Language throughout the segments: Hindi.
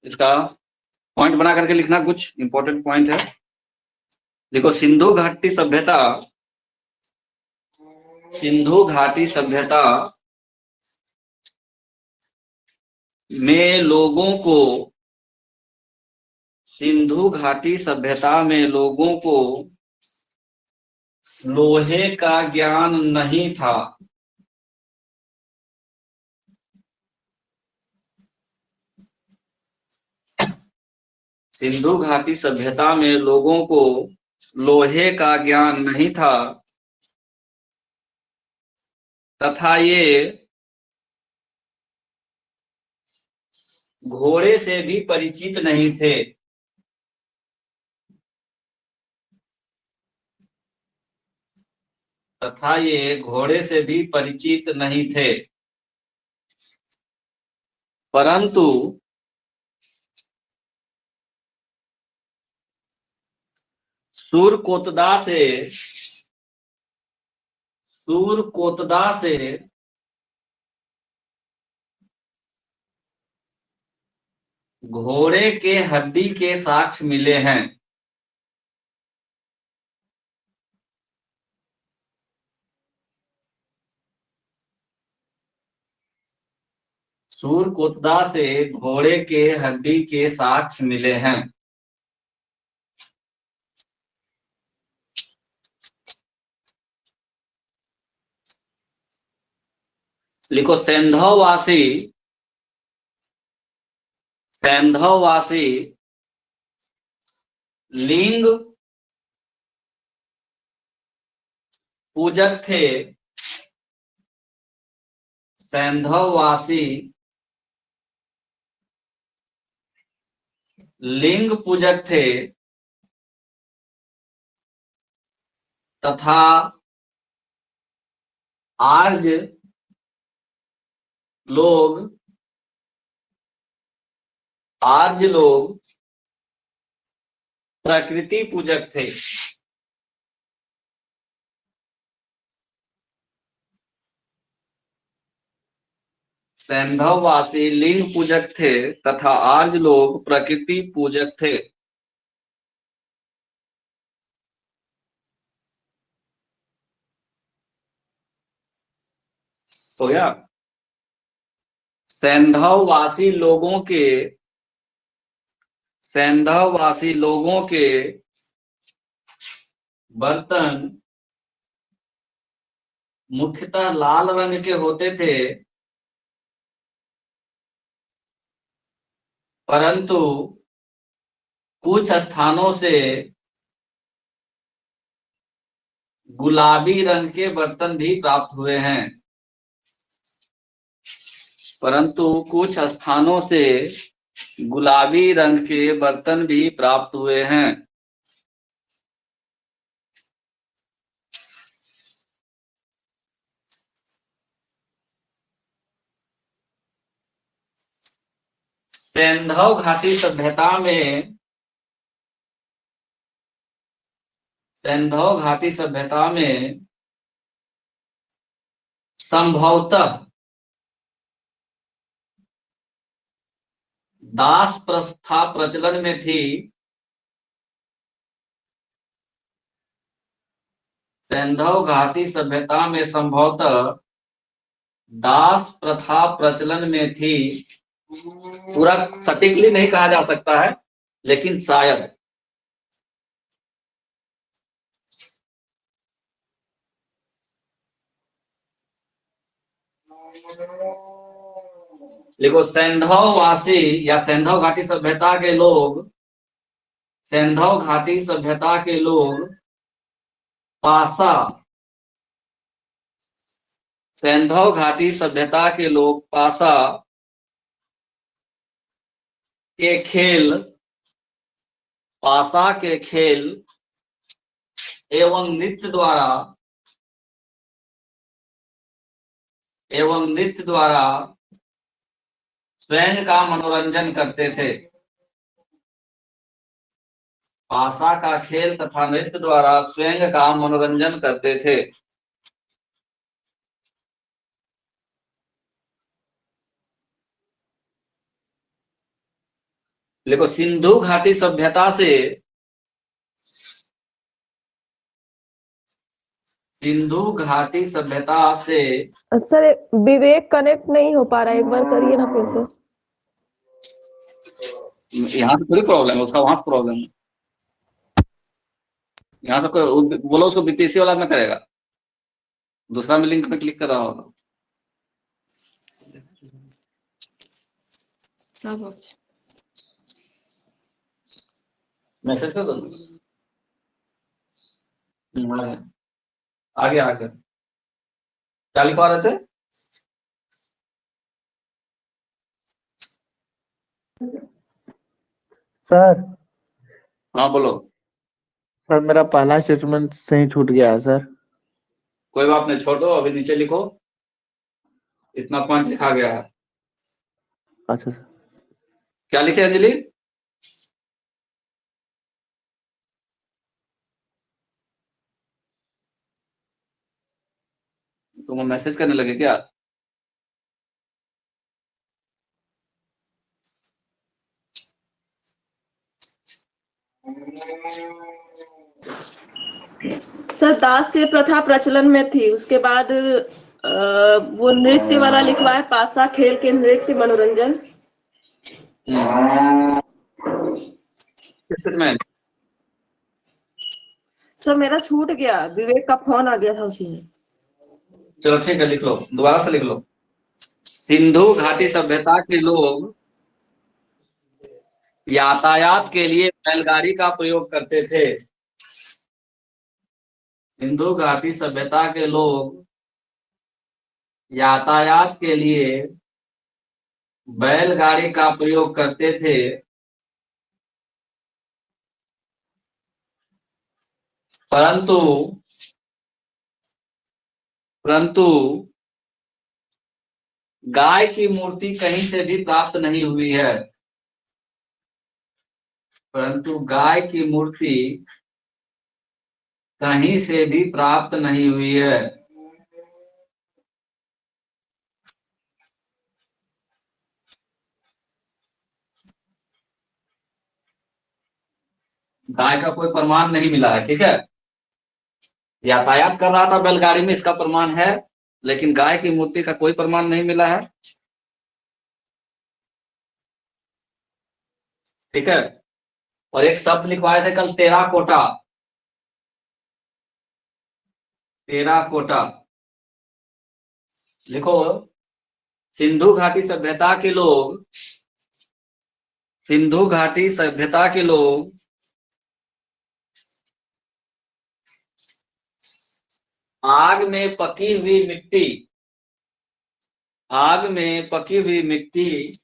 इसका पॉइंट बना करके लिखना, कुछ इंपॉर्टेंट पॉइंट है। देखो, सिंधु घाटी सभ्यता में लोगों को लोहे का ज्ञान नहीं था। सिंधु घाटी सभ्यता में लोगों को लोहे का ज्ञान नहीं था तथा ये घोड़े से भी परिचित नहीं थे। परंतु सूरकोतदा से घोड़े के हड्डी के साक्ष्य मिले हैं। सूरकोतदा से घोड़े के हड्डी के साक्ष्य मिले हैं। लिखो, सैंधववासी लिंग पूजक थे। सैंधववासी लिंग पूजक थे तथा आर्य लोग प्रकृति पूजक थे। सैंधववासी लिंग पूजक थे तथा आर्य लोग प्रकृति पूजक थे। हो गया। सैंधववासी लोगों के बर्तन मुख्यतः लाल रंग के होते थे, परंतु कुछ स्थानों से गुलाबी रंग के बर्तन भी प्राप्त हुए हैं। परंतु कुछ स्थानों से गुलाबी रंग के बर्तन भी प्राप्त हुए हैं। सैंधव घाटी सभ्यता में संभवतः दास प्रथा प्रचलन में थी। सैंधव घाटी सभ्यता में संभवतः दास प्रथा प्रचलन में थी। पूरा सटीकली नहीं कहा जा सकता है, लेकिन शायद। देखो, सैंधववासी या सैंधव घाटी सभ्यता के लोग पासा सैंधव घाटी सभ्यता के लोग पासा के खेल एवं नृत्य द्वारा स्वयं का मनोरंजन करते थे। पासा का खेल तथा नृत्य द्वारा स्वयं का मनोरंजन करते थे। देखो, सिंधु घाटी सभ्यता से, सिंधु घाटी सभ्यता से, सर विवेक कनेक्ट नहीं हो पा रहा है, एक बार करिए ना फिर से। यहाँ से थोड़ी प्रॉब्लम है, उसका वहां से प्रॉब्लम है। यहाँ से कोई बोलो उसको, बीपीएससी वाला में करेगा, दूसरा में लिंक में क्लिक कर रहा होगा। सब मैसेज कर दो। आगे आगे क्या लिखवा रहे थे? सर हाँ बोलो। सर मेरा पहला स्टेटमेंट सही छूट गया है सर। कोई बात नहीं, छोड़ दो, अभी नीचे लिखो, इतना पॉइंट लिखा गया है। अच्छा सर। क्या लिखे अंजलि? तुम मैसेज करने लगे क्या? सर दास से प्रथा प्रचलन में थी, उसके बाद वो नृत्य वाला लिखवा है, पासा खेल के नृत्य मनोरंजन। सर मेरा छूट गया, विवेक का फोन आ गया था उसी में। चलो ठीक है, लिख लो, दोबारा से लिख लो। सिंधु घाटी सभ्यता के लोग यातायात के लिए बैलगाड़ी का प्रयोग करते थे। सिंधु घाटी सभ्यता के लोग यातायात के लिए बैलगाड़ी का प्रयोग करते थे, परंतु परंतु गाय की मूर्ति कहीं से भी प्राप्त नहीं हुई है। परंतु गाय की मूर्ति कहीं से भी प्राप्त नहीं हुई है। गाय का कोई प्रमाण नहीं मिला है, ठीक है। यातायात कर रहा था बैलगाड़ी में, इसका प्रमाण है, लेकिन गाय की मूर्ति का कोई प्रमाण नहीं मिला है, ठीक है। और एक शब्द लिखवाए थे कल, टेराकोटा। टेराकोटा लिखो। सिंधु घाटी सभ्यता के लोग, सिंधु घाटी सभ्यता के लोग आग में पकी हुई मिट्टी, आग में पकी हुई मिट्टी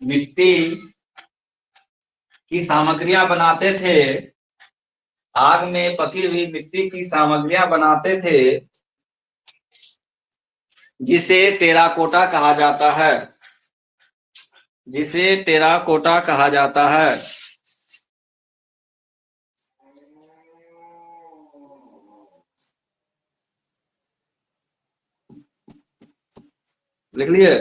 मिट्टी की सामग्रियां बनाते थे, आग में पकी हुई मिट्टी की सामग्रियां बनाते थे, जिसे टेराकोटा कहा जाता है, जिसे टेराकोटा कहा जाता है। लिख लिए?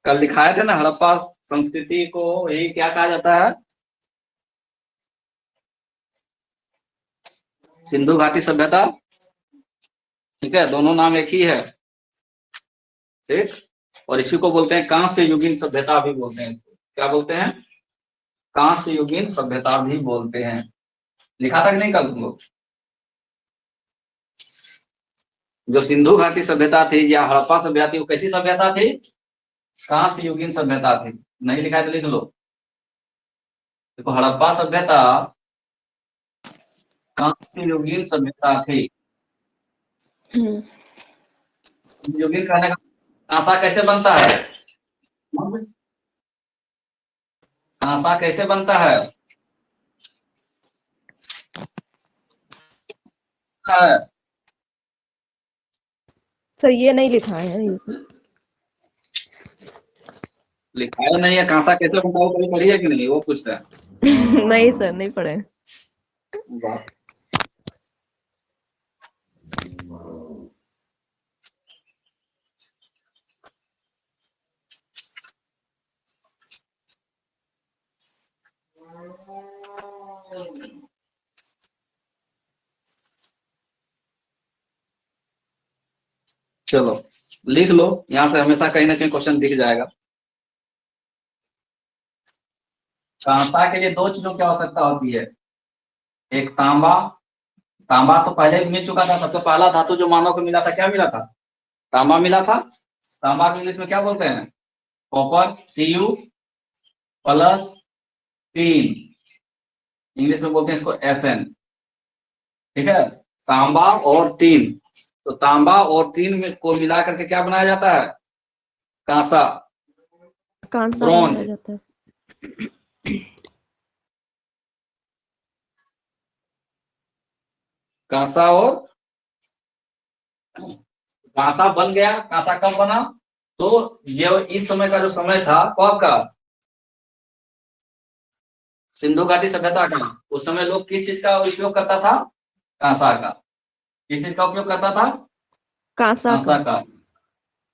कल दिखाए थे ना, हड़प्पा संस्कृति को यही क्या कहा जाता है? सिंधु घाटी सभ्यता, ठीक है, दोनों नाम एक ही है, ठीक। और इसी को बोलते हैं कांस्य युगीन सभ्यता भी बोलते हैं। क्या बोलते हैं? कांस्य युगीन सभ्यता भी बोलते हैं। लिखा था कि नहीं कल तुम लोग? जो सिंधु घाटी सभ्यता थी या हड़प्पा सभ्यता थी, वो कैसी सभ्यता थी? कांस्य युगीन सभ्यता थी। नहीं लिखा है तो लिख लो। देखो, हड़प्पा सभ्यता कांस्य युगीन सभ्यता थी। युगीन कहने का, कांसा कैसे बनता है? कांसा कैसे बनता है? है? सर ये नहीं लिखा है ये। लिखाया नहीं है, कांसा कैसे बनता है वो कभी पढ़ी है कि नहीं, वो पूछता है। नहीं सर, नहीं पढ़े। वाह। चलो लिख लो, यहां से हमेशा कहीं ना कहीं क्वेश्चन दिख जाएगा। कांसा के लिए दो चीजों की आवश्यकता होती है, एक तांबा। तांबा तो पहले भी मिल चुका था, सबसे पहला धातु जो मानव को मिला था क्या मिला था? तांबा मिला था। तांबा को इंग्लिश में क्या बोलते हैं? कॉपर, Cu प्लस 3, इंग्लिश में बोलते हैं इसको Fn। ठीक है, तांबा और तीन, तो तांबा और तीन में को मिला करके क्या बनाया जाता है? कांसा, कांसा ब्रोंज। बनाया जाता है। कांसा और कांसा बन गया। कांसा कब बना? तो ये इस समय का जो समय था कब का? सिंधु घाटी सभ्यता का। उस समय लोग किस चीज का उपयोग करता था? कांसा का। किस चीज का उपयोग करता था? कांसा कांसा का। का।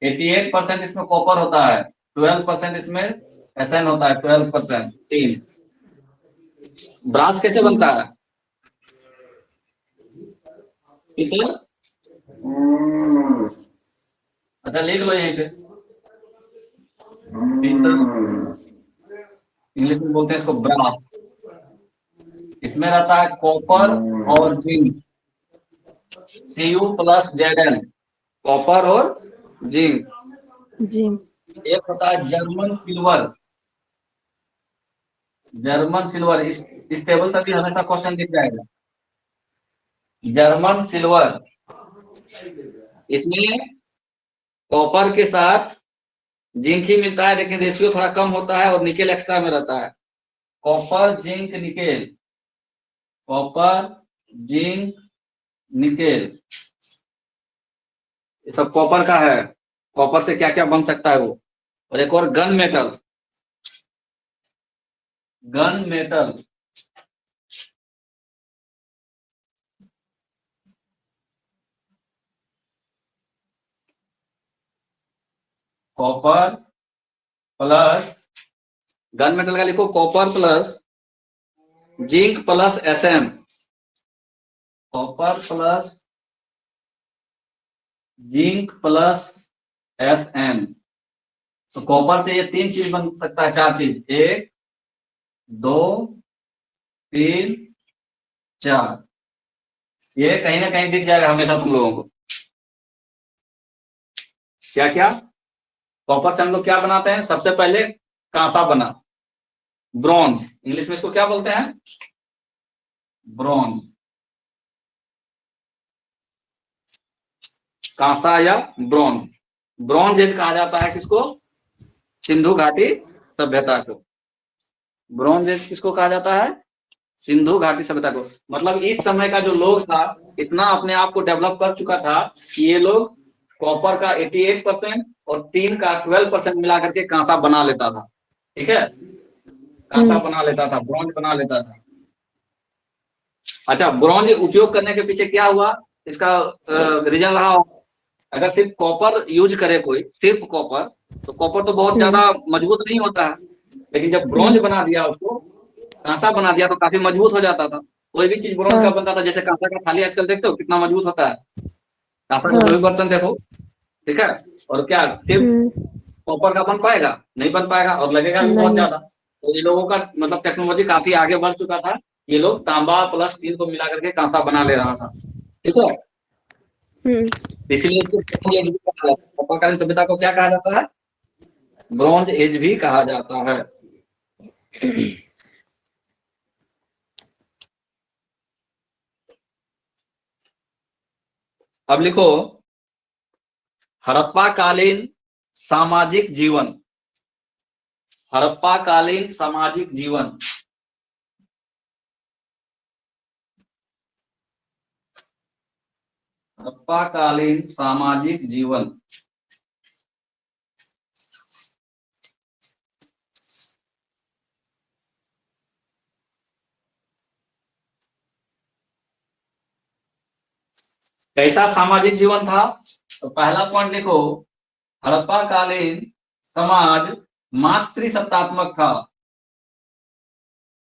88% इसमें कॉपर होता है, 12% इसमें एसएन होता है, 12%। तीन। ब्रास कैसे बनता है? पीतल। अच्छा लिख लो यहीं पे, पीतल, इंग्लिश में बोलते हैं इसको ब्रास। इसमें रहता है कॉपर और zinc, Cu plus Zn, copper और जिंक। जी। एक होता है जर्मन सिल्वर। जर्मन सिल्वर, इस टेबल से भी हमेशा क्वेश्चन दिख जाएगा। जर्मन सिल्वर, इसमें कॉपर के साथ जिंक ही मिलता है, लेकिन रेशियो थोड़ा कम होता है और निकेल एक्स्ट्रा में रहता है। Copper zinc nickel, copper zinc nickel, ये सब कॉपर का है। कॉपर से क्या क्या बन सकता है वो। और एक और gun metal, gun metal, copper plus, gun metal का लिखो copper plus zinc plus Sm, copper plus zinc plus Sm। तो कॉपर से ये तीन चीज बन सकता है, चार चीज, एक दो तीन चार। ये कहीं ना कहीं दिख जाएगा हमेशा तुम लोगों को। क्या क्या? कॉपर से हम लोग क्या बनाते हैं? सबसे पहले कांसा बना, ब्रॉन्ज, इंग्लिश में इसको क्या बोलते हैं? ब्रॉन्ज। कांसा या ब्रॉन्ज। ब्रॉन्ज एज कहा जाता है किसको? सिंधु घाटी सभ्यता को। ब्रॉन्ज एज किसको कहा जाता है? सिंधु घाटी सभ्यता को। मतलब इस समय का जो लोग था इतना अपने आप को डेवलप कर चुका था कि ये लोग कॉपर का 88% और तीन का 12% मिला करके कांसा बना लेता था। ठीक है, कांसा बना लेता था, ब्रॉन्ज बना लेता था। अच्छा, ब्रॉन्ज उपयोग करने के पीछे क्या हुआ, इसका रीजन रहा? अगर सिर्फ कॉपर यूज करे कोई, सिर्फ कॉपर, तो कॉपर तो बहुत ज्यादा मजबूत नहीं होता है। लेकिन जब ब्रॉन्ज बना दिया, उसको कांसा बना दिया, तो काफी मजबूत हो जाता था। कोई भी चीज ब्रॉन्ज का बनता था, जैसे कांसा का थाली आजकल देखते हो कितना मजबूत होता है। कांसा का कोई भी बर्तन देखो, ठीक है। और क्या सिर्फ कॉपर का बन पाएगा? नहीं बन पाएगा, और लगेगा भी बहुत ज्यादा। तो ये लोगों का मतलब टेक्नोलॉजी काफी आगे बढ़ चुका था। ये लोग तांबा प्लस स्टील को मिला करके कांसा बना ले रहा था। ठीक है, इसीलिए इसको ब्रॉन्ज एज भी कहा जाता है। कपाकालीन सभ्यता को क्या कहा जाता है? ब्रॉन्ज एज भी कहा जाता है। अब लिखो हड़प्पा कालीन सामाजिक जीवन। हड़प्पा कालीन सामाजिक जीवन। हड़प्पाकालीन सामाजिक जीवन। कैसा सामाजिक जीवन था? तो पहला पॉइंट लिखो, हड़प्पाकालीन समाज मातृसत्तात्मक था।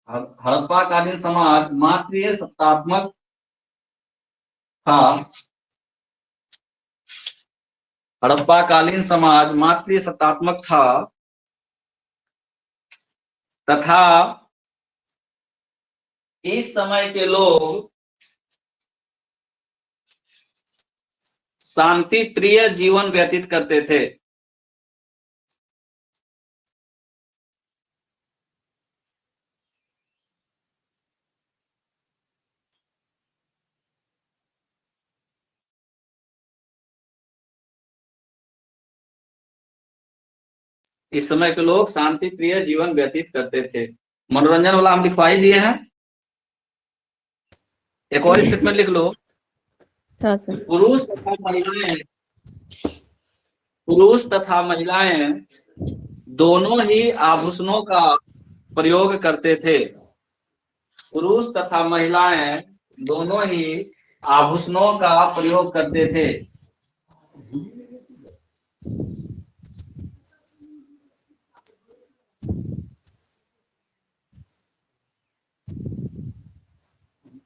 हड़प्पाकालीन समाज मातृसत्तात्मक था। हड़प्पाकालीन समाज मातृसत्तात्मक था तथा इस समय के लोग शांति प्रिय जीवन व्यतीत करते थे। इस समय के लोग शांति प्रिय जीवन व्यतीत करते थे। मनोरंजन वाला हम लिखवा ही दिए हैं। एक और स्टेटमेंट लिख लो। हाँ सर। पुरुष तथा महिलाएं दोनों ही आभूषणों का प्रयोग करते थे। पुरुष तथा महिलाएं दोनों ही आभूषणों का प्रयोग करते थे।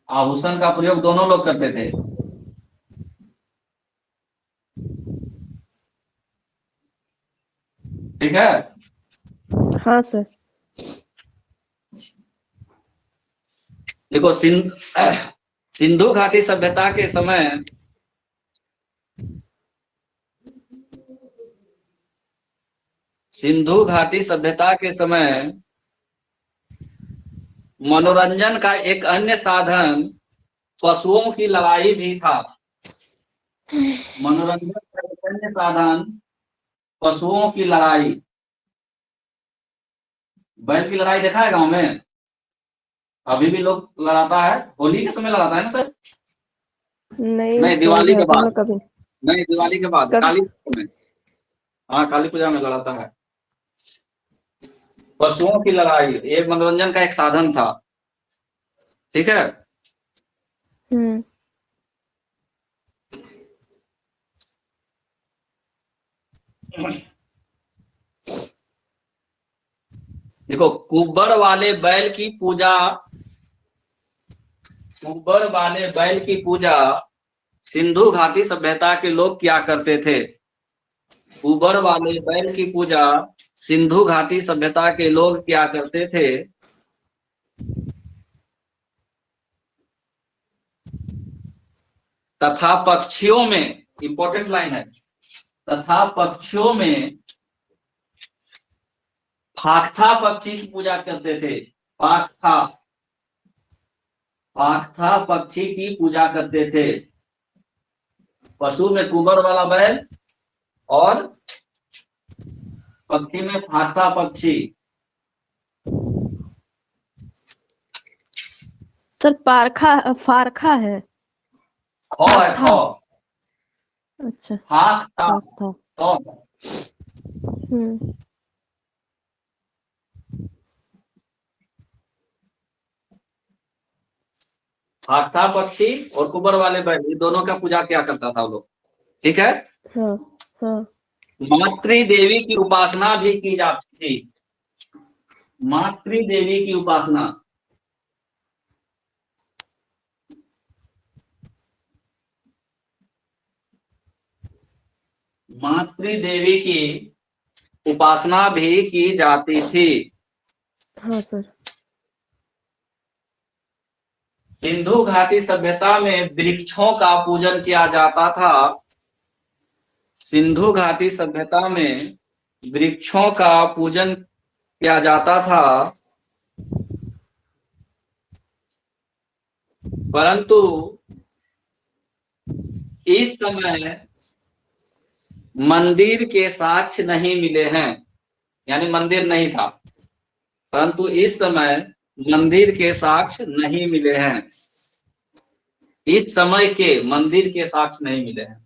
आभूषण का प्रयोग दोनों लोग करते थे। ठीक है। हाँ सर। देखो, सिंधु घाटी सभ्यता के समय सिंधु घाटी सभ्यता के समय मनोरंजन का एक अन्य साधन पशुओं की लड़ाई भी था। मनोरंजन का एक अन्य साधन पशुओं की लड़ाई। बैल की लड़ाई देखा है गांव में? अभी भी लोग लड़ाता है। होली के समय लड़ाता है ना सर? नहीं, दिवाली के बाद। कभी नहीं, दिवाली के बाद, काली पूजा में। हाँ, काली पूजा में लड़ाता है। पशुओं की लड़ाई एक मनोरंजन का एक साधन था। ठीक है। देखो, कुब्बड़ वाले बैल की पूजा सिंधु घाटी सभ्यता के लोग क्या करते थे? कुब्बड़ वाले बैल की पूजा सिंधु घाटी सभ्यता के लोग क्या करते थे? तथा पक्षियों में, इंपॉर्टेंट लाइन है, तथा पक्षियों में फाख्ता पक्षी की पूजा करते थे। फाख्ता पक्षी की पूजा करते थे। पशु में कुब्बड़ वाला बैल और पक्षी में फाख्ता पक्षी। सर फारखा है। खौ है, खौ। अच्छा। फाख्ता। फाख्ता पक्षी और कुब्बड़ वाले बैल, ये दोनों का पूजा क्या करता था वो लोग। ठीक है। हाँ, हाँ। मातृ देवी की उपासना भी की जाती थी। मातृ देवी की उपासना। मातृ देवी की उपासना भी की जाती थी। हाँ सर। सिंधु घाटी सभ्यता में वृक्षों का पूजन किया जाता था। सिंधु घाटी सभ्यता में वृक्षों का पूजन किया जाता था, परंतु इस समय मंदिर के साक्ष्य नहीं मिले हैं। यानी मंदिर नहीं था, परंतु इस समय मंदिर के साक्ष्य नहीं मिले हैं। इस समय के मंदिर के साक्ष्य नहीं मिले हैं,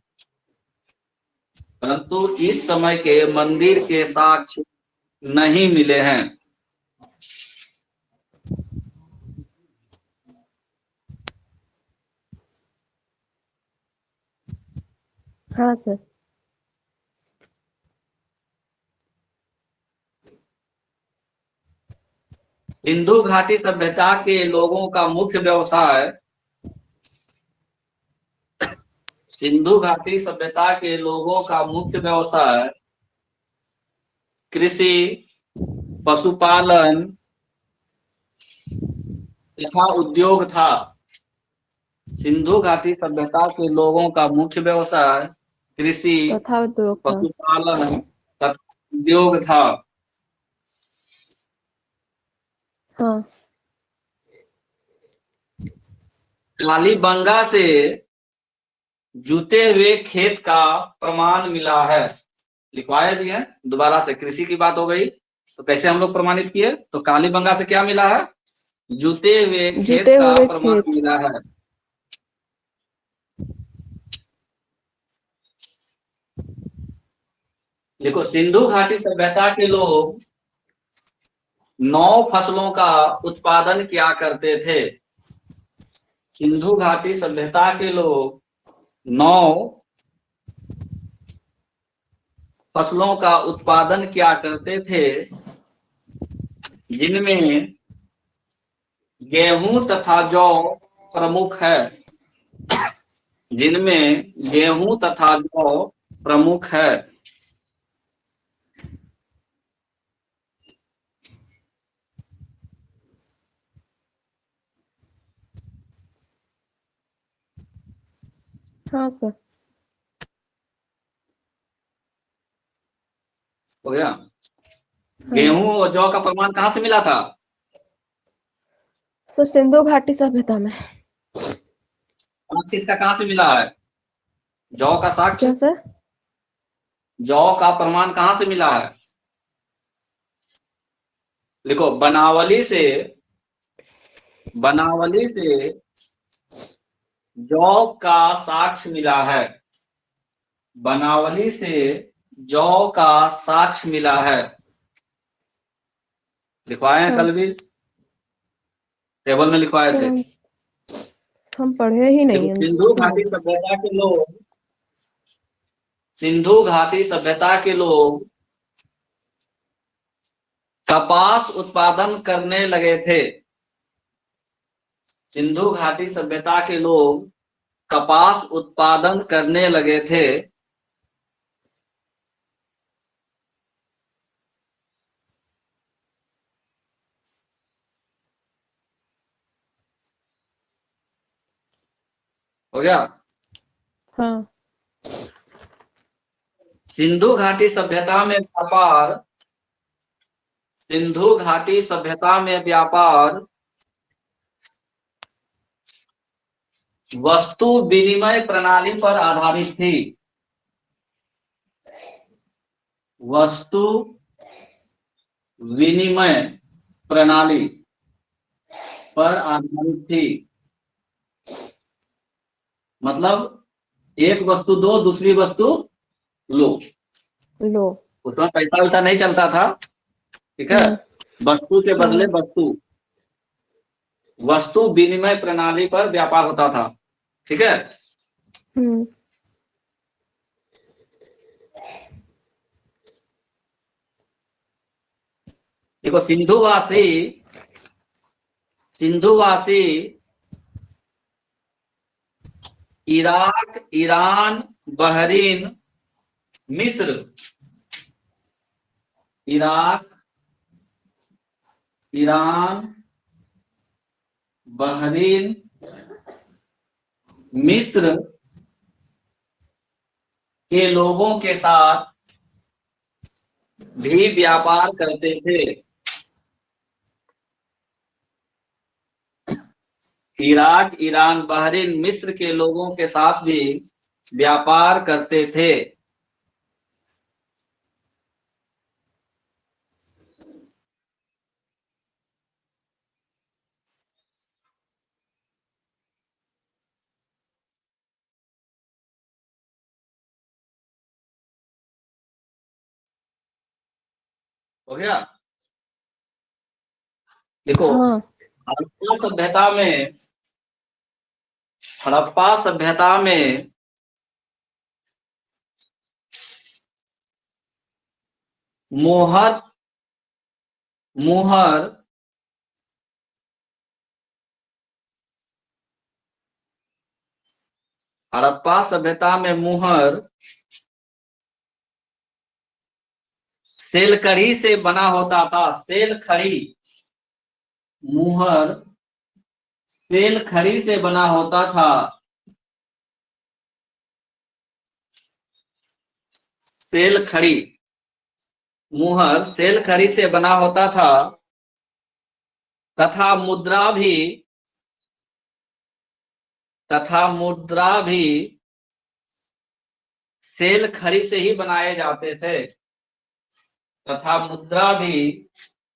परंतु इस समय के मंदिर के साक्ष्य नहीं मिले हैं। हाँ सर। सिंधु घाटी सभ्यता के लोगों का मुख्य व्यवसाय, सिंधु घाटी सभ्यता के लोगों का मुख्य व्यवसाय कृषि, पशुपालन तथा उद्योग था। सिंधु घाटी सभ्यता के लोगों का मुख्य व्यवसाय कृषि, तथा उद्योग था। पशुपालन तथा उद्योग था। हाँ। कालीबंगा से जुते हुए खेत का प्रमाण मिला है। लिखवाया भी है, दोबारा से कृषि की बात हो गई तो कैसे हम लोग प्रमाणित किए, तो कालीबंगा से क्या मिला है, जुते हुए खेत जुते का हुए प्रमाण खेत। मिला है। देखो, सिंधु घाटी सभ्यता के लोग 9 फसलों का उत्पादन किया करते थे। सिंधु घाटी सभ्यता के लोग 9 फसलों का उत्पादन किया करते थे, जिनमें गेहूं तथा जौ प्रमुख है। जिनमें गेहूं तथा जौ प्रमुख है। हाँ सर। हो गया। हाँ। गेहूं और जौ का प्रमाण कहाँ से मिला था? सर सिंधु घाटी सभ्यता में। साक्ष्य इसका कहाँ से मिला है? जौ का क्या साक्ष्य, सर? जौ का प्रमाण कहाँ से मिला है? देखो, बनावली से जौ का साक्ष्य मिला है। बनावली से जौ का साक्ष्य मिला है। लिखवाए हैं हाँ। कल भी, टेबल में लिखवाए सर थे। हम पढ़े ही देखो, नहीं हैं। सिंधु घाटी सभ्यता के लोग, सिंधु घाटी सभ्यता के लोग कपास उत्पादन करने लगे थे। सिंधु घाटी सभ्यता के लोग कपास उत्पादन करने लगे थे। हो गया। हाँ। सिंधु घाटी सभ्यता में व्यापार, सिंधु घाटी सभ्यता में व्यापार वस्तु विनिमय प्रणाली पर आधारित थी। वस्तु विनिमय प्रणाली पर आधारित थी। मतलब एक वस्तु दो, दूसरी वस्तु लो। लो। उतना पैसा वैसा नहीं चलता था, ठीक है। हम्म। वस्तु के बदले हाँ। वस्तु, वस्तु विनिमय प्रणाली पर व्यापार होता था, ठीक है। हम्म। देखो, सिंधुवासी इराक, ईरान, बहरीन, मिस्र, इराक, ईरान, बहरीन, मिस्र के लोगों के साथ भी व्यापार करते थे। इराक, ईरान, बहरीन, मिस्र के लोगों के साथ भी व्यापार करते थे। हो गया। देखो हाँ हड़प्पा सभ्यता में, हड़प्पा सभ्यता में मोहर मुहर हड़प्पा सभ्यता में मुहर सेलखड़ी से बना होता था। सेलखड़ी, मुहर सेलखड़ी से बना होता था। सेलखड़ी, मुहर सेलखड़ी से बना होता था तथा मुद्रा भी सेलखड़ी से ही बनाए जाते थे। तथा मुद्रा भी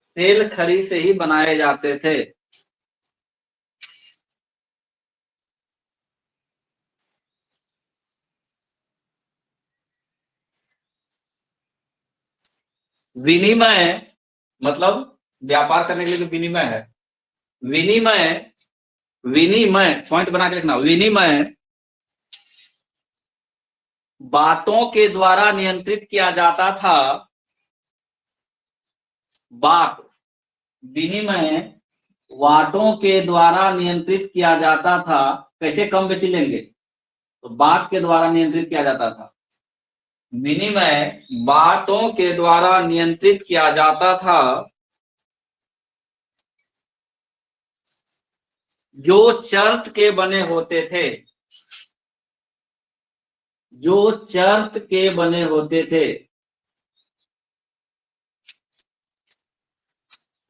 सेलखड़ी से ही बनाए जाते थे। विनिमय मतलब व्यापार करने के लिए तो विनिमय है। विनिमय, विनिमय पॉइंट बना के लिखना। विनिमय बाटों के द्वारा नियंत्रित किया जाता था। बाट, विनिमय वाटों के द्वारा नियंत्रित किया जाता था। कैसे कम बेची लेंगे, तो बाट के द्वारा नियंत्रित किया जाता था। विनिमय बाटों के द्वारा नियंत्रित किया जाता था जो चर्त के बने होते थे। जो चर्त के बने होते थे।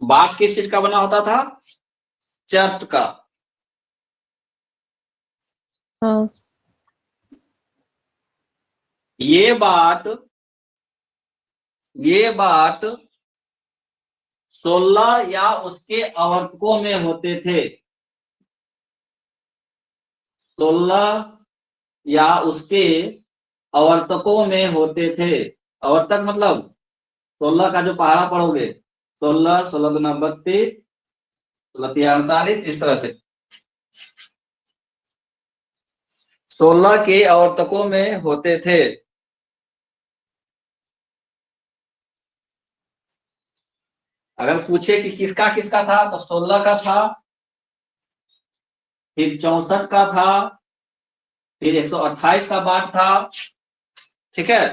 बाट किस चीज का बना होता था, चर्त का। हाँ ये बाट 16 या उसके आवर्तकों में होते थे। 16 या उसके आवर्तकों में होते थे। आवर्तक मतलब 16 का जो पहाड़ा पढ़ोगे, 16, 16 दूना 32, 16 तिया 48, इस तरह से 16 के आवर्तकों में होते थे। अगर पूछे कि किसका किसका था, तो 16 का था, फिर 64 का था, फिर 128 का बाट था। ठीक है,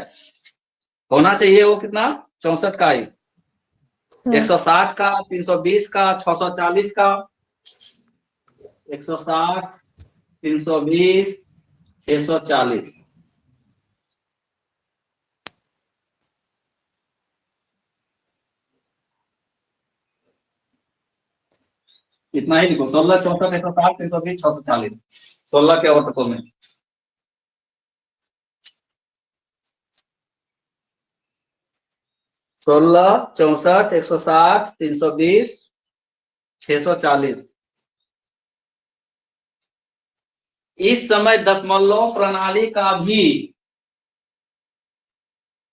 होना चाहिए वो कितना, 64 का ही। 160 का, 320 का, 640 का, 160, 320, 640। इतना ही लिखो, 16, 64, 160, 320, 640, 16 के आवर्तकों में। सोलह, 64, 160, 320, 640। इस समय दशमलव प्रणाली का भी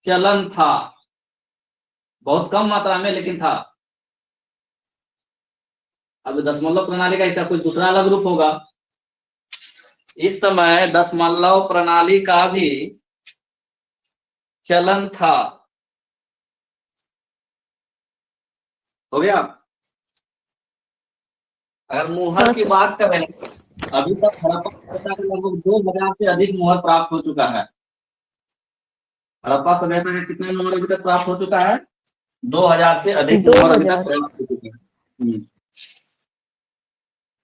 चलन था, बहुत कम मात्रा में लेकिन था। अब दशमलव प्रणाली का इसका कुछ दूसरा अलग रूप होगा। इस समय दशमलव प्रणाली का भी चलन था। हो गया। अगर मुहर की बात करें, अभी तक हड़प्पा सभ्यता में लगभग 2000 से अधिक मुहर प्राप्त हो चुका है। हड़प्पा सभ्यता में कितना मुहर अभी तक प्राप्त हो चुका है, 2000 से अधिक मुहर अभी तक 2000। प्राप्त हो चुका है।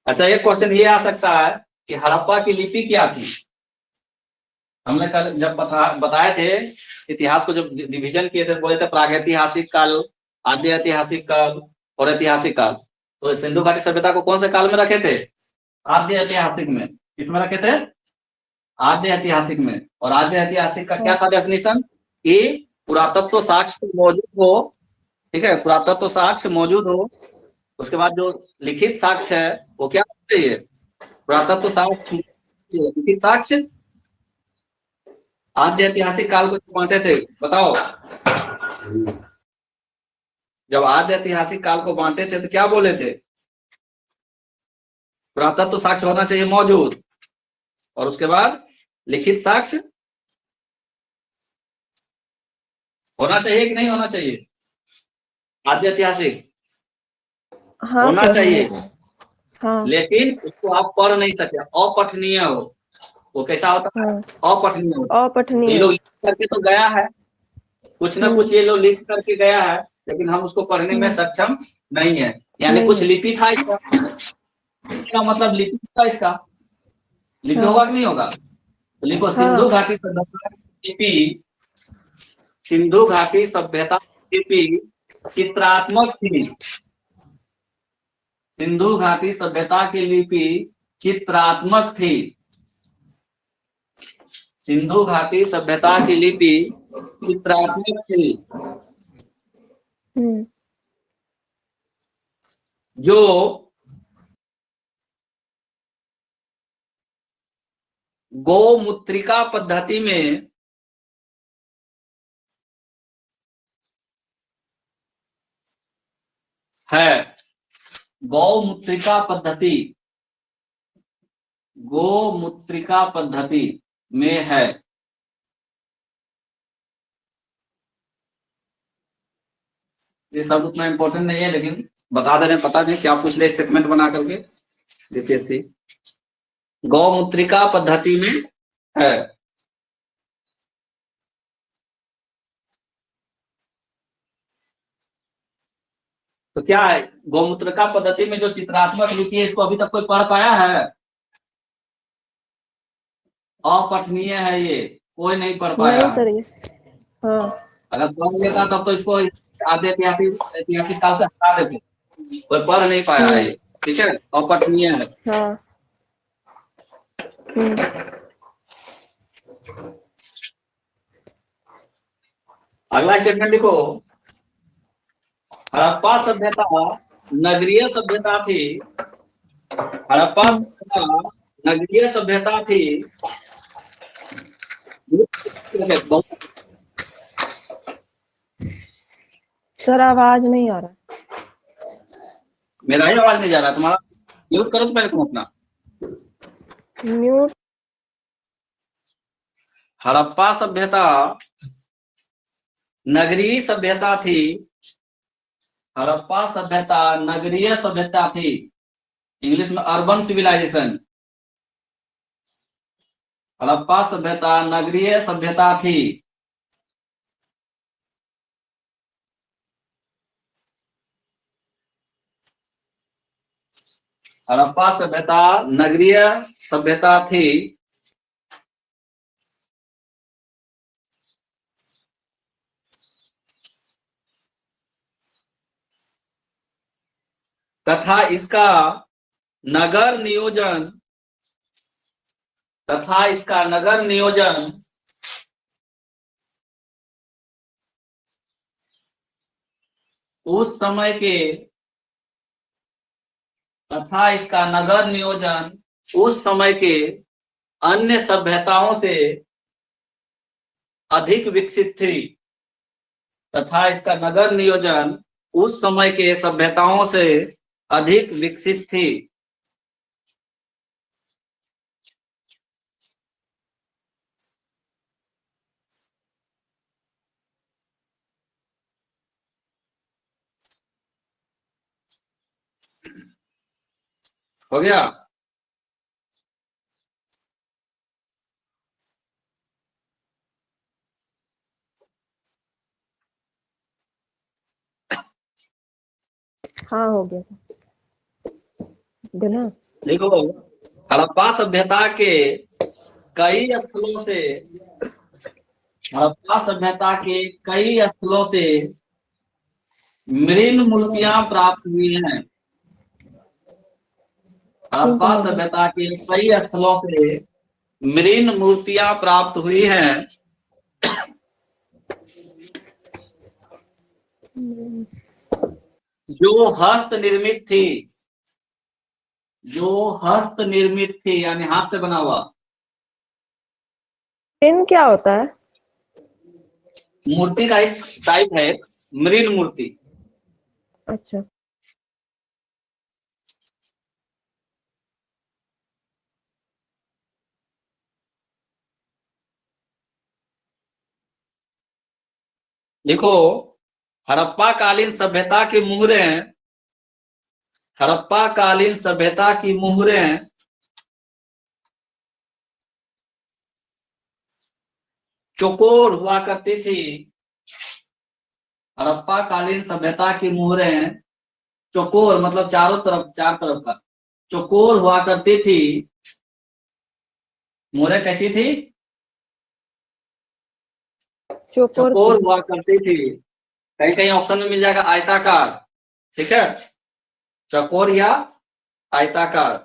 अच्छा, एक क्वेश्चन ये आ सकता है कि हड़प्पा की लिपि क्या थी। हमने कल जब बताए थे इतिहास को, जब डिवीजन किए थे, बोले थे प्रागैतिहासिक काल, आद्य ऐतिहासिक काल और ऐतिहासिक काल। तो सिंधु घाटी सभ्यता को कौन से काल में रखे थे, आद्य ऐतिहासिक में। किसमें रखे थे, आद्य ऐतिहासिक में। और आद्य ऐतिहासिक का क्या था डेफिनेशन, कि पुरातत्व साक्ष्य मौजूद हो। ठीक है, पुरातत्व साक्ष्य मौजूद हो, उसके बाद जो लिखित साक्ष्य है वो क्या चाहिए, पुरातत्व साक्ष्य, लिखित साक्ष्य। आद्य ऐतिहासिक काल को मानते थे, बताओ। जब आद्य ऐतिहासिक काल को बांटे थे तो क्या बोले थे? पुरातत्व साक्ष्य होना चाहिए मौजूद, और उसके बाद लिखित साक्ष्य होना चाहिए कि नहीं होना चाहिए? आद्य ऐतिहासिक हाँ होना सर, चाहिए, हाँ लेकिन उसको आप पढ़ नहीं सके, अपठनीय हो। वो कैसा होता है? हाँ अपठनीय हो। तो ये अपठनीय। लोग लिख करके तो गया है, कुछ ना कुछ ये लोग लिख करके गया है, लेकिन हम उसको पढ़ने में सक्षम नहीं है। यानी नहीं कुछ है। लिपि था इसका, क्या मतलब लिपि था इसका? लिपि हाँ होगा कि नहीं होगा? तो लिखो हाँ सिंधु घाटी सभ्यता की लिपि, सिंधु घाटी सभ्यता की लिपि चित्रात्मक थी। सिंधु घाटी सभ्यता की लिपि चित्रात्मक थी। सिंधु घाटी सभ्यता की लिपि चित्रात्मक थी, हम्म जो गौमुत्रिका पद्धति में है। गौमुत्रिका पद्धति, गौमुत्रिका पद्धति में है। ये शब्द उतना इंपॉर्टेंट नहीं है, लेकिन बता दे रहे हैं, पता नहीं क्या पूछ ले स्टेटमेंट बना करके यूपीएससी। गौमुत्रिका पद्धति में है। तो क्या है? गौमुत्रिका पद्धति में जो चित्रात्मक लिपि है, इसको अभी तक कोई पढ़ पाया है? अपठनीय है, ये कोई नहीं पढ़ पाया नहीं है। सर ये। हाँ अगर पढ़ लेता तब तो इसको आधे ऐतिहासिक ऐतिहासिक काल से हटा देते, कोई पढ़ नहीं पाया है ये। ठीक है, अपठनीय है। हाँ अगला स्टेटमेंट लिखो, हड़प्पा सभ्यता नगरीय सभ्यता थी। हड़प्पा सभ्यता नगरीय सभ्यता थी। सर आवाज नहीं आ रहा। मेरा ही आवाज नहीं जा रहा, तुम्हारा म्यूट करो तो पहले तुम अपना। म्यूट। हड़प्पा सभ्यता नगरीय सभ्यता थी। हड़प्पा सभ्यता नगरीय सभ्यता थी, इंग्लिश में अर्बन सिविलाइजेशन। हड़प्पा सभ्यता नगरीय सभ्यता थी। हड़प्पा सभ्यता नगरीय सभ्यता थी, तथा इसका नगर नियोजन, तथा इसका नगर नियोजन उस समय के, तथा इसका नगर नियोजन उस समय के अन्य सभ्यताओं से अधिक विकसित थी। तथा इसका नगर नियोजन उस समय के सभ्यताओं से अधिक विकसित थी। हो गया? हाँ हो गया देना। देखो, हड़प्पा सभ्यता के कई स्थलों से, हड़प्पा सभ्यता के कई स्थलों से मृण मूर्तियां प्राप्त हुई हैं। हड़प्पा सभ्यता के कई स्थलों से मृण मूर्तियां प्राप्त हुई हैं, जो हस्त निर्मित थी। जो हस्त निर्मित थी यानी हाथ से बना हुआ। पिन क्या होता है? मूर्ति का एक टाइप है, मृण मूर्ति। अच्छा। देखो, हड़प्पा कालीन सभ्यता की मुहरें, हड़प्पा कालीन सभ्यता की मुहरें चौकोर हुआ करती थी। हड़प्पा कालीन सभ्यता की मुहरें चौकोर मतलब चारों तरफ, चार तरफ का चौकोर हुआ करती थी। मुहरें कैसी थी? चौकोर चौकोर थी। हुआ करती थी। कहीं कहीं ऑप्शन में मिल जाएगा आयताकार, ठीक है, चौकोर या आयताकार,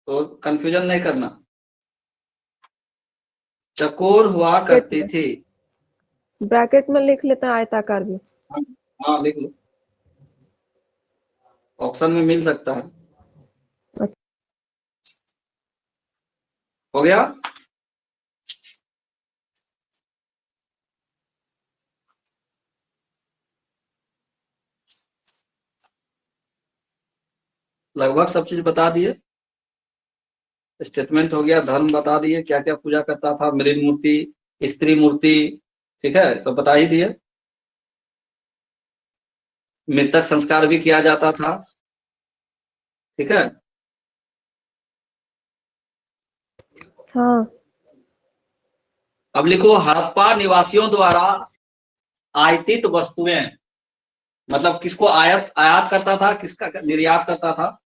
तो कंफ्यूजन नहीं करना। चौकोर हुआ करती थी। ब्रैकेट में लिख लेते हैं आयताकार भी। हाँ लिख लो, ऑप्शन में मिल सकता है। हो गया? लगभग सब चीज बता दिए। स्टेटमेंट हो गया, धर्म बता दिए, क्या क्या पूजा करता था, मृग मूर्ति, स्त्री मूर्ति, ठीक है, सब बता ही दिए। मृतक संस्कार भी किया जाता था, ठीक है। हाँ। अब लिखो, हड़प्पा निवासियों द्वारा आयातित वस्तुएं, मतलब किसको आयात करता था, किसका निर्यात करता था?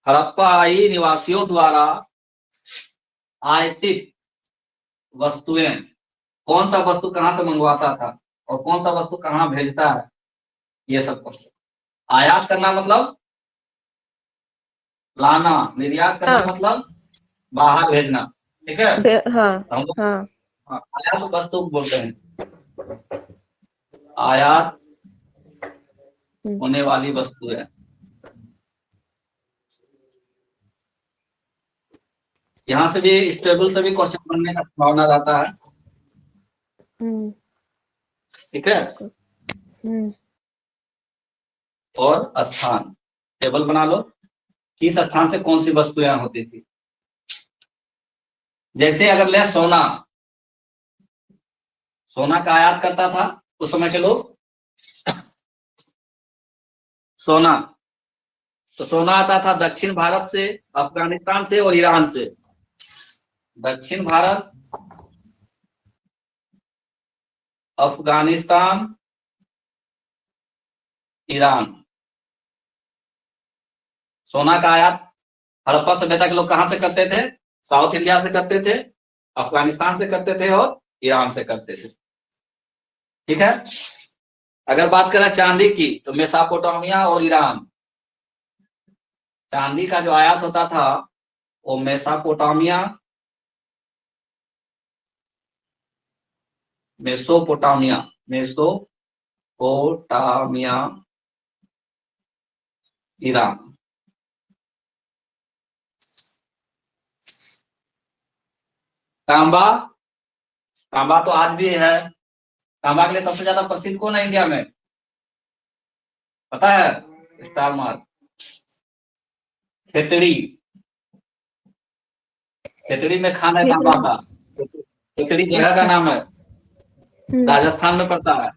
हड़प्पाई निवासियों द्वारा आयातित वस्तुएं, कौन सा वस्तु कहां से मंगवाता था और कौन सा वस्तु कहां भेजता है, ये सब क्वेश्चन। आयात करना मतलब लाना, निर्यात करना हाँ। मतलब बाहर भेजना, ठीक है। हाँ। हम लोग हाँ। आयात वस्तु बोलते हैं, आयात होने वाली वस्तु है। यहाँ से भी इस टेबल से भी क्वेश्चन बनने का संभावना रहता है, ठीक है। और स्थान, टेबल बना लो, किस स्थान से कौन सी वस्तुएं होती थी। जैसे अगर ले सोना, सोना का आयात करता था उस समय के लोग, सोना, तो सोना आता था दक्षिण भारत से, अफगानिस्तान से और ईरान से। दक्षिण भारत, अफगानिस्तान, ईरान। सोना का आयात हड़प्पा सभ्यता के लोग कहां से करते थे? साउथ इंडिया से करते थे, अफगानिस्तान से करते थे और ईरान से करते थे, ठीक है। अगर बात करें चांदी की तो मेसोपोटामिया और ईरान। चांदी का जो आयात होता था वो मेसोपोटामिया, मेसोपोटामिया, मेसोपोटामिया, ईरान। तांबा, तांबा तो आज भी है। तांबा के लिए सबसे ज्यादा प्रसिद्ध कौन है इंडिया में, पता है? Star mark. खेतड़ी, खेतड़ी में खान है तांबा का। खेतड़ी जगह का नाम है, राजस्थान में पड़ता है।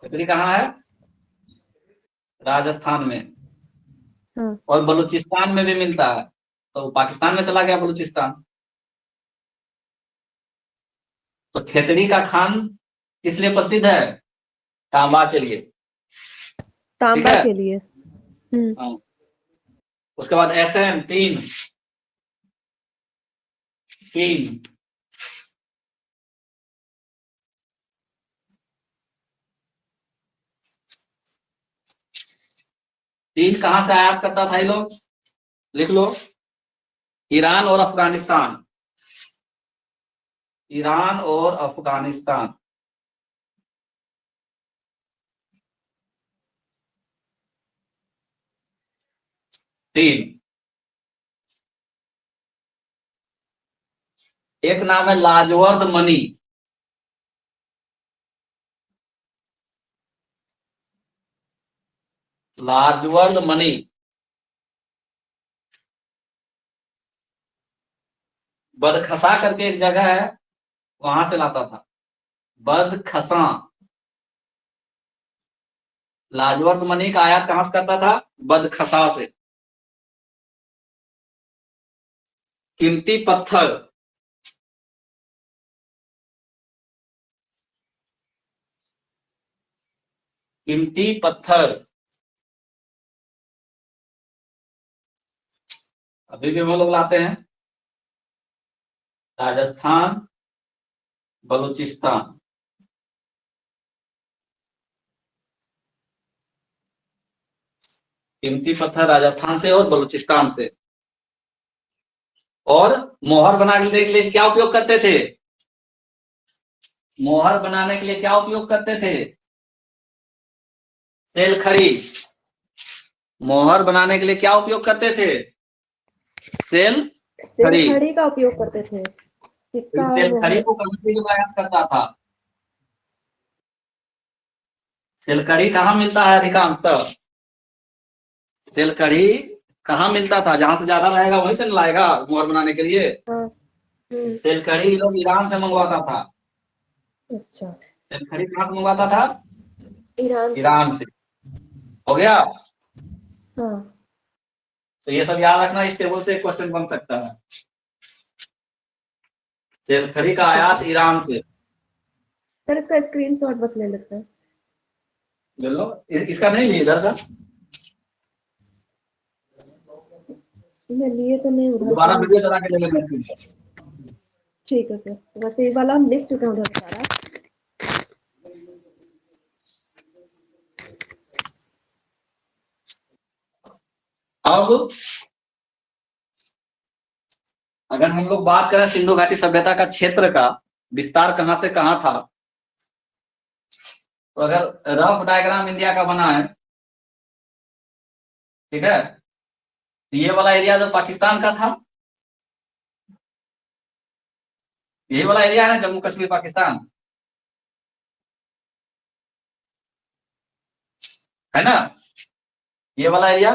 खेतड़ी कहाँ है? राजस्थान में। और बलूचिस्तान में भी मिलता है, तो पाकिस्तान में चला गया बलूचिस्तान। तो खेतड़ी का खान किस लिए प्रसिद्ध है? तांबा के लिए, ठीक तांबा है। के लिए। हाँ। उसके बाद एसएन 3, 3 3 कहां से आयात करता था ये लोग, लिख लो, ईरान और अफगानिस्तान, ईरान और अफगानिस्तान। तीन, एक नाम है लाजवर्द मनी, लाजवर्द मणि बदखसा करके एक जगह है, वहां से लाता था। बदखसा। लाजवर्द मणि का आयात कहां से करता था? बदखसा से। कीमती पत्थर। कीमती पत्थर अभी भी हम लोग लाते हैं। राजस्थान, बलूचिस्तान। कीमती पत्थर राजस्थान से और बलूचिस्तान से। और मोहर बनाने के लिए क्या उपयोग करते थे? मोहर बनाने के लिए क्या उपयोग करते थे? सेलखड़ी। मोहर बनाने के लिए क्या उपयोग करते थे? सेलखड़ी। सेलखड़ी का उपयोग करते थे। सिक्का और सेलखड़ी मोहर। को कहां से जुटाया करता था? सेलखड़ी कहाँ मिलता है अधिकांशतः? सेलखड़ी कहाँ मिलता था? जहां से ज्यादा रहेगा वहीं से लाएगा मोहर बनाने के लिए। हाँ। सेलखड़ी लोग ईरान से मंगवाता था। अच्छा। सेलखड़ी कहाँ से मंगवाता था? ईरान से। ईरान से। हो गया। हाँ। तो ये सब याद रखना, इस टेबल से क्वेश्चन बन सकता है। सेलखड़ी का आयात ईरान से। सर इसका स्क्रीनशॉट बस ले लेते हैं। ले लो। इसका नहीं लिए इधर का। मैं लिए तो नहीं उधर दोबारा से। वीडियो चला के ले लेना। ठीक है सर, वैसे ये वाला हम लिख चुके हैं उधर सारा। अब अगर हम लोग बात करें सिंधु घाटी सभ्यता का क्षेत्र का विस्तार कहां से कहां था, तो अगर रफ डायग्राम इंडिया का बना है, ठीक है, तो ये वाला एरिया जो पाकिस्तान का था, यही वाला एरिया है जम्मू कश्मीर पाकिस्तान, है ना? ये वाला एरिया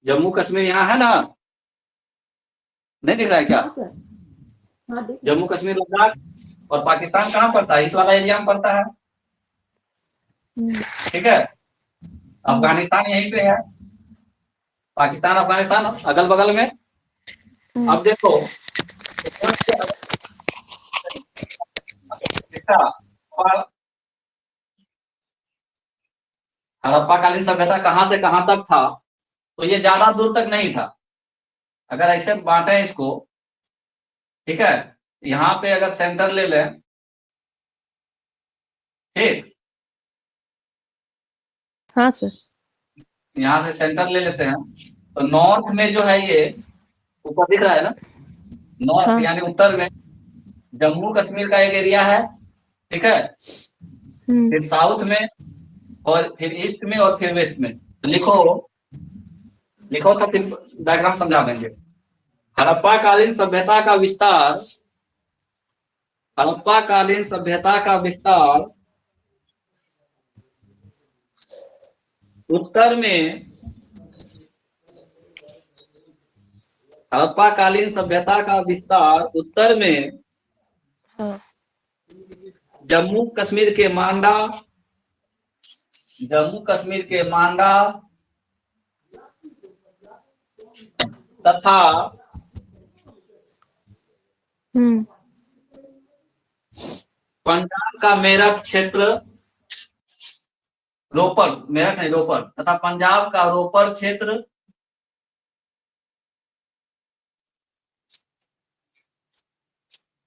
जम्मू कश्मीर यहाँ है ना? नहीं दिख रहा है क्या? हाँ सर। हाँ देख। जम्मू कश्मीर लद्दाख और पाकिस्तान कहाँ पड़ता है? इस वाला एरिया में पड़ता है। ठीक है। अफगानिस्तान यहीं पे है। पाकिस्तान अफगानिस्तान अगल बगल में। अब देखो इसका हड़प्पाकालीन सभ्यता कहां से कहां तक था, तो ये ज्यादा दूर तक नहीं था। अगर ऐसे बांटे इसको, ठीक है, यहाँ पे अगर सेंटर ले लें, ठीक, हाँ सर। यहाँ से सेंटर ले लेते हैं, तो नॉर्थ में जो है ये ऊपर दिख रहा है ना, नॉर्थ हाँ। यानी उत्तर में जम्मू कश्मीर का एक एरिया है, ठीक है, फिर साउथ में और फिर ईस्ट में और फिर वेस्ट में। तो लिखो लिखो तो फिर डायग्राम समझा देंगे। हड़प्पाकालीन सभ्यता का विस्तार, हड़प्पाकालीन सभ्यता का विस्तार उत्तर में, हड़प्पाकालीन सभ्यता का विस्तार उत्तर में हाँ। जम्मू कश्मीर के मांडा, जम्मू कश्मीर के मांडा तथा पंजाब का मेरठ क्षेत्र, रोपड़, मेरठ नहीं रोपड़, तथा पंजाब का रोपड़ क्षेत्र,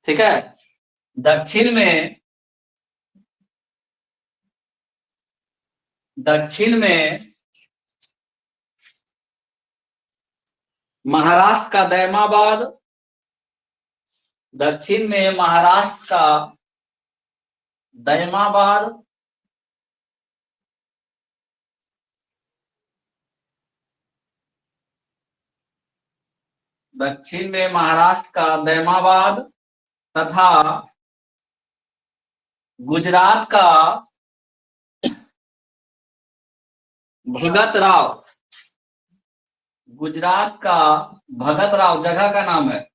ठीक है, दक्षिण में, दक्षिण में महाराष्ट्र का दैमाबाद, दक्षिण में महाराष्ट्र का दैमाबाद, दक्षिण में महाराष्ट्र का दैमाबाद तथा गुजरात का भगत राव, गुजरात का भगत राव जगह का नाम है।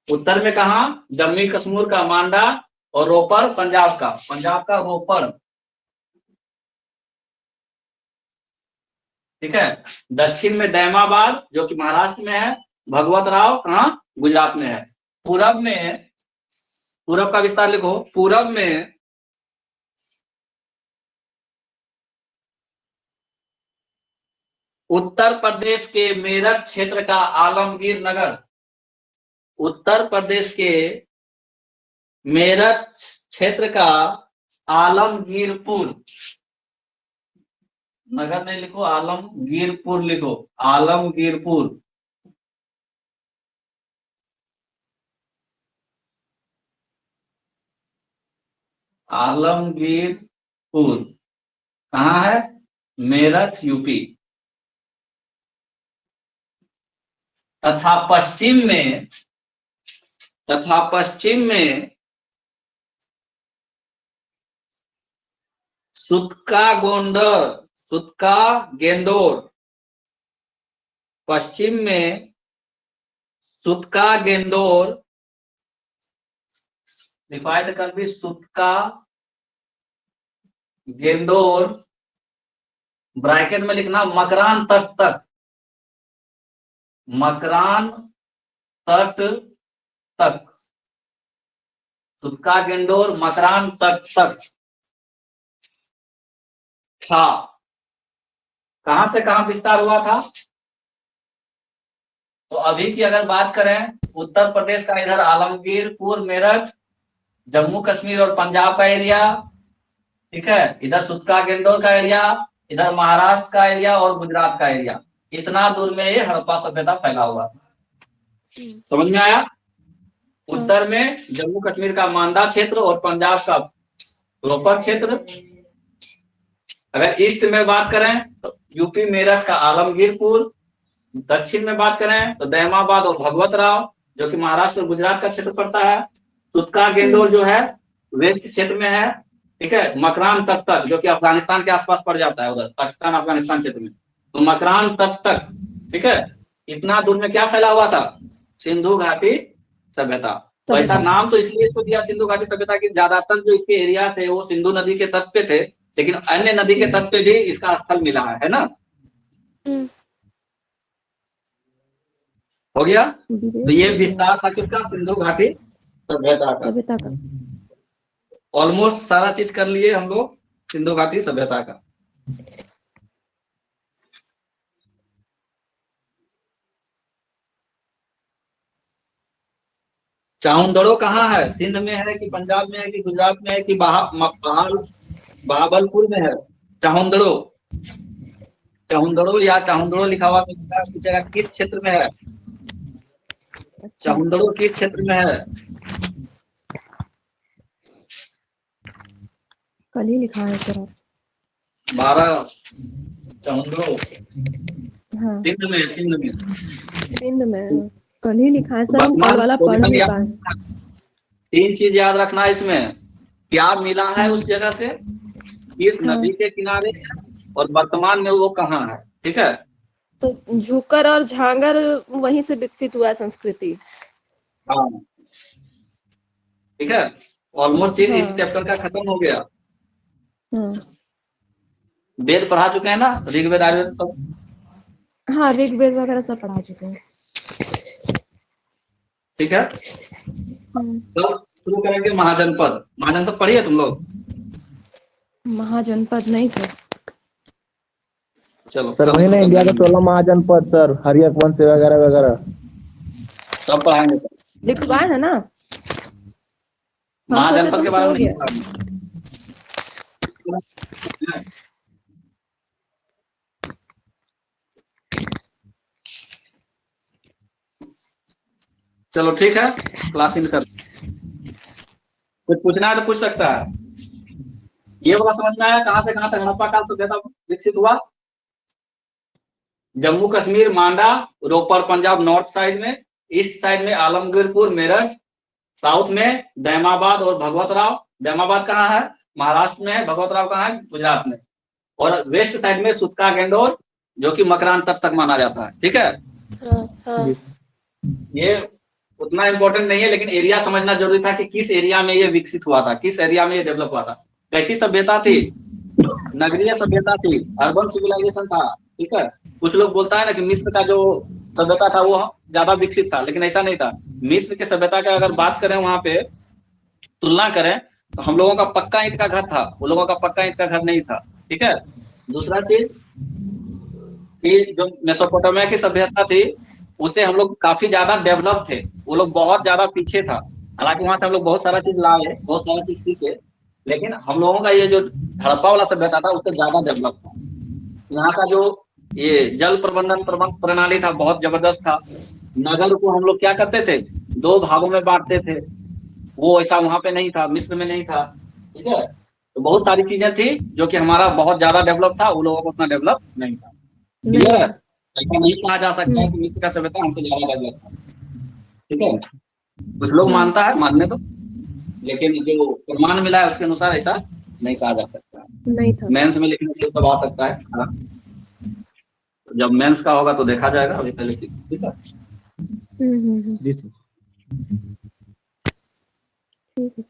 उत्तर में कहा? जम्मू कश्मीर का मांडा और रोपड़ पंजाब का रोपड़। ठीक है। दक्षिण में दैमाबाद जो कि महाराष्ट्र में है, भगवत राव कहाँ? गुजरात में है। पूरब में, पूरब का विस्तार लिखो। पूरब में उत्तर प्रदेश के मेरठ क्षेत्र का आलमगीर नगर, उत्तर प्रदेश के मेरठ क्षेत्र का आलमगीरपुर, नगर नहीं लिखो, आलमगीरपुर लिखो, आलमगीरपुर। आलमगीरपुर कहाँ है? मेरठ यूपी। तथा पश्चिम में सुतका गेंदोर, पश्चिम में सुतका गेंदोर, डिवाइड कर भी सुतका गेंदोर, ब्रैकेट में लिखना मकरान तट तक, मकरान तट तक, सुतका गेंदोर मकरान तट तक था। कहां से कहां विस्तार हुआ था? तो अभी की अगर बात करें, उत्तर प्रदेश का इधर आलमगीरपुर, मेरठ, जम्मू कश्मीर और पंजाब का एरिया, ठीक है, इधर सुतका गेंदोर का एरिया, इधर महाराष्ट्र का एरिया और गुजरात का एरिया, इतना दूर में ये हड़प्पा सभ्यता फैला हुआ था। समझ में आया? उत्तर में जम्मू कश्मीर का मांडा क्षेत्र और पंजाब का रोपड़ क्षेत्र। अगर ईस्ट में बात करें तो यूपी मेरठ का आलमगीरपुर, दक्षिण में बात करें तो दैमाबाद और भगवत राव जो कि महाराष्ट्र और गुजरात का क्षेत्र पड़ता है। सुतका गेंदोर जो है वेस्ट क्षेत्र में है, ठीक है। मकरान तट तक जो कि अफगानिस्तान के आसपास पड़ जाता है, उधर पाकिस्तान अफगानिस्तान क्षेत्र में, तो मकरान तट तक, ठीक है। इतना दूर में क्या फैला हुआ था? सिंधु घाटी सभ्यता। तो ऐसा नाम तो इसलिए इसको दिया सिंधु घाटी सभ्यता की, ज्यादातर जो इसके एरिया थे वो सिंधु नदी के तट पे थे, लेकिन अन्य नदी के तट पे भी इसका स्थल मिला है ना। हो गया? तो ये विस्तार था किसका? सिंधु घाटी सभ्यता का। ऑलमोस्ट सारा चीज कर लिए हम लोग सिंधु घाटी सभ्यता का। चाहुंदड़ो कहाँ है? सिंध में है कि पंजाब में है कि गुजरात में है कि बहावलपुर में है? चाहुंदड़ो या चाहुंदड़ो लिखा हुआ पूछेगा किस क्षेत्र में है? चाहुंदड़ो किस क्षेत्र में है? कल ही लिखा है सर। 12 चाहुंदड़ो हाँ सिंध में कल ही लिखा है सर, हम कल वाला पढ़ नहीं पाए। 3 चीज याद रखना इसमें, क्या मिला है उस जगह से, किस नदी के किनारे है और वर्तमान में वो कहाँ है, ठीक है। तो झुकर और झांगर वहीं से विकसित हुआ है संस्कृति। हाँ ठीक है, ऑलमोस्ट चीज इस चैप्टर का खत्म हो गया। वेद पढ़ा चुके हैं ना, ऋग्वेद आयुर्वेद सब? हाँ ऋग्वेद वगैरह सब पढ़ा चुके हैं। ठीक है, तो शुरू करेंगे महाजनपद। महाजनपद पढ़ी है तुम लोग? महाजनपद नहीं सर। चलो सर वही ना, इंडिया का 16 महाजनपद सर, हरियक वंश वगैरह वगैरह सब पढ़ाएंगे। लिखवाए है ना महाजनपद के बारे में नहीं पढ़ाएंगे। चलो ठीक है, क्लास इन कर। कुछ पूछना है तो पूछ सकता है। ये वाला समझ में आया कहां से कहां तक हड़प्पा काल सभ्यता विकसित हुआ? जम्मू कश्मीर मांडा, रोपड़ पंजाब नॉर्थ साइड में, ईस्ट साइड में आलमगीरपुर मेरठ, साउथ में दैमाबाद और भगवत राव, दमाबाद कहाँ है? महाराष्ट्र में है। भगवतराव कहाँ है? गुजरात में। और वेस्ट साइड में सुतका गेंडोर, जो कि मकरान तट तक माना जाता है। ठीक है, हाँ हाँ जी ये उतना इम्पोर्टेंट नहीं है, लेकिन एरिया समझना जरूरी था कि किस एरिया में ये विकसित हुआ था, किस एरिया में ये डेवलप हुआ था। कैसी सभ्यता थी? नगरीय सभ्यता थी, अर्बन सिविलाइजेशन था। ठीक है, कुछ लोग बोलता है ना कि मिस्र का जो सभ्यता था वो ज्यादा विकसित था, लेकिन ऐसा नहीं था। मिस्र की सभ्यता का अगर बात करें, वहां पे तुलना करें, तो हम लोगों का पक्का ईंट का घर था, वो लोगों का पक्का ईंट का घर नहीं था। ठीक है, दूसरा चीज कि जो मेसोपोटामिया की सभ्यता थी, उससे हम लोग काफी ज्यादा डेवलप थे, वो लोग बहुत ज्यादा पीछे था। हालांकि वहां से हम लोग बहुत सारा चीज लाए, बहुत सारा चीज सीखे, लेकिन हम लोगों का ये जो हड़प्पा वाला सभ्यता था उससे ज्यादा डेवलप था। यहाँ का जो ये जल प्रबंधन प्रणाली था बहुत जबरदस्त था। नगर को हम लोग क्या करते थे? 2 भागों में बांटते थे। वो ऐसा वहां पे नहीं था, मिस्र में नहीं था। ठीक है, तो बहुत सारी चीजें थी जो कि हमारा बहुत ज्यादा डेवलप था, वो लोगों को उतना डेवलप नहीं था। नहीं क्लियर है? था। ऐसा नहीं कहा जा सकता है कि मिस्र का सभ्यता हमसे ज्यादा डेवलप था। ठीक है, कुछ लोग मानता है, मानने दो, लेकिन जो प्रमाण मिला है उसके अनुसार ऐसा नहीं कहा जा सकता। नहीं था। मेंस में लिखने के लिए सब आ सकता है। हाँ, जब मेंस का होगा तो देखा जाएगा, अभी पहले की। ठीक है, हम्म। जी सर। ठीक है।